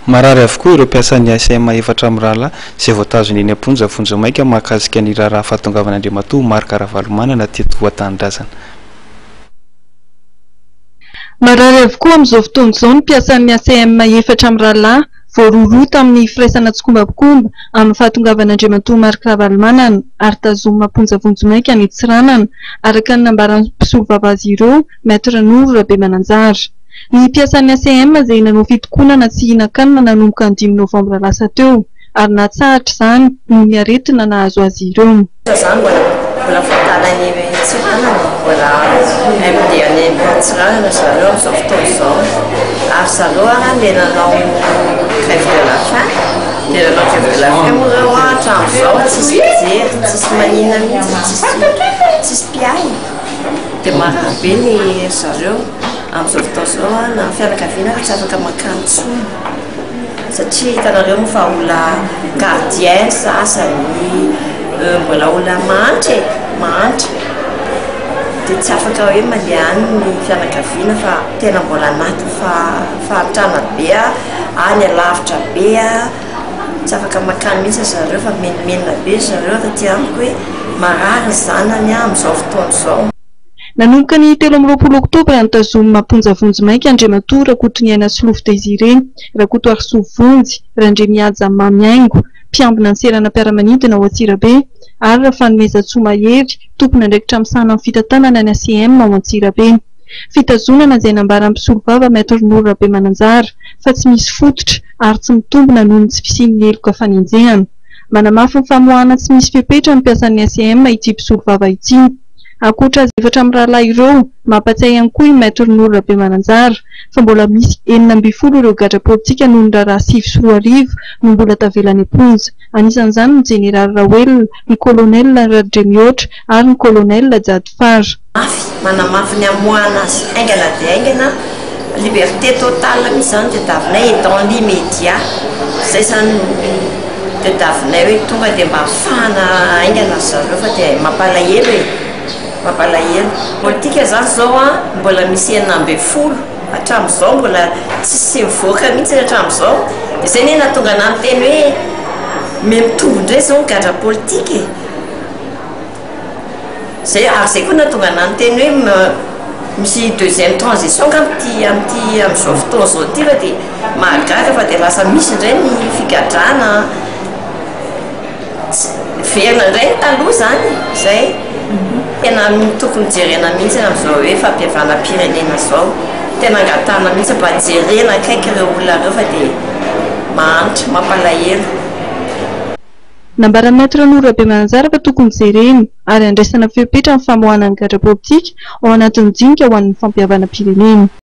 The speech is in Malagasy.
Marary avokoa ireo mpiasan'ny ACM efatra amin'ny rahalahy izay voatazona eny Amponja Vonjy Maika mahakasika ny raharaha fahatongavan'Andriamatoa Marc Ravalomanana teto Voatanindrazana. Marary avokoa amin'izao fotoana izao ny mpiasan'ny ACM efatra amin'ny rahalahy voaroroa tamin'ny firaisana tsokombakomba amin'ny fahatongavan'Andriamatoa Marc Ravalomanana ary tazomina Amponja Vonjy Maika ny Tsiranana araka ny nambaran'ny mpisolo vava azy ireo Maître Noro Rabemananjara. Ny mpiasan'ny ACM izay nanao fitokonana sy hihinan-kanina nanomboka ny 5 Novambra lasa teo ary nahatsahatra izany noho ny aretina nahazo azy ireo. Mbola voatanany Tsiranana, mbola MDN Tsiranana zareo amin'izao fotoana izao ary zareo dia nanao grève de la faim. Dia nanao grève de la faim moa ireo hatramin'izao tsisy mijery, tsisy maninona mihitsy, tsisy mpiay. Dia marary be ny zareo amin'izao fotoana izao na fianakaviana tsy afaka makany intsony satria hitanareo fa olona gardien sasany mbola olona mahantra dia tsy afaka hoe mandeha any ny fianakaviana fa tena mbola anaty fahatrana be any alavitra be tsy afaka makany mihitsy zareo fa menimenina be zareo taty amiko hoe marary ny zanany amin'izao fotoana izao. Nanomboka ny 13 Oktobra nitazomina Amponja Vonjy Maika Andriamatoa Rakotoniaina Silofo Désiré, Rakoto Arsovo Vonjy, Randremiaja Mamiaingo, mpiambina ny seranam-piaramanidina ao Antsirabe ary Rafanomeza Tsomahery, tompona andraikitra misana amin'ny fitantanana ny ACM ao Antsirabe. Fitazonana izay nambaran'ny mpisolo vava Maître Noro Rabemananjara fa tsy misy fototra ary tsy mitombina noho ny tsy fisian'ny heloka fanenjehana. Manamafy ny famoahana tsy misy fepetra ny mpiasan'ny ACM ity mpisolo vava ity. Ankoatra azy efatra amin'ny rahalahy ireo, mampatsiahy ihany koa i Maître Noro Rabemananjara fa mbola misy 12 ireo gadra politika noho ny raharaha 9 no mbola tavelany Amponja. Anisan'izany ny Jeneraly Rawel, ny Colonel Radremiotra ary ny Colonel Jadofara. Manamafy ny amoahana azy aingana dia aingana, liberté totale mihitsy izany tadiavinay dans l'immédiat. Izay izany tadiavinay hoe tonga dia mba ahafahana aingana zareo fa dia mampalahelo e. Mampalahelo. Politika zany zao mbola misy 12 hatramin'izao mbola tsisy mivoaka mihitsy hatramin'izao. Izay ny nahatonga anahy miteny hoe mitovy indray zao ny gadra politika e. Zay ary zay koa nahatonga anahy miteny hoe misy deuxième transition amin'izao fotoana izao ity fa dia mahagaga fa dia lasa misy indray ny figadrana verina indray ny taloha zany zay. Tena tokony jerena mihitsy amin'izao hoe fampihavanam-pirenena izao. Tena angatana mihitsy mba jerena akaiky ireo olona ireo fa dia mahantra, mampalahelo. Nambaran'ny Maître Noro Rabemananjara fa tokony jerena ary andraisana fepetra amin'ny famoahana ny gadra politika ao anatin'ny dinika ho an'ny fampihavanam-pirenena.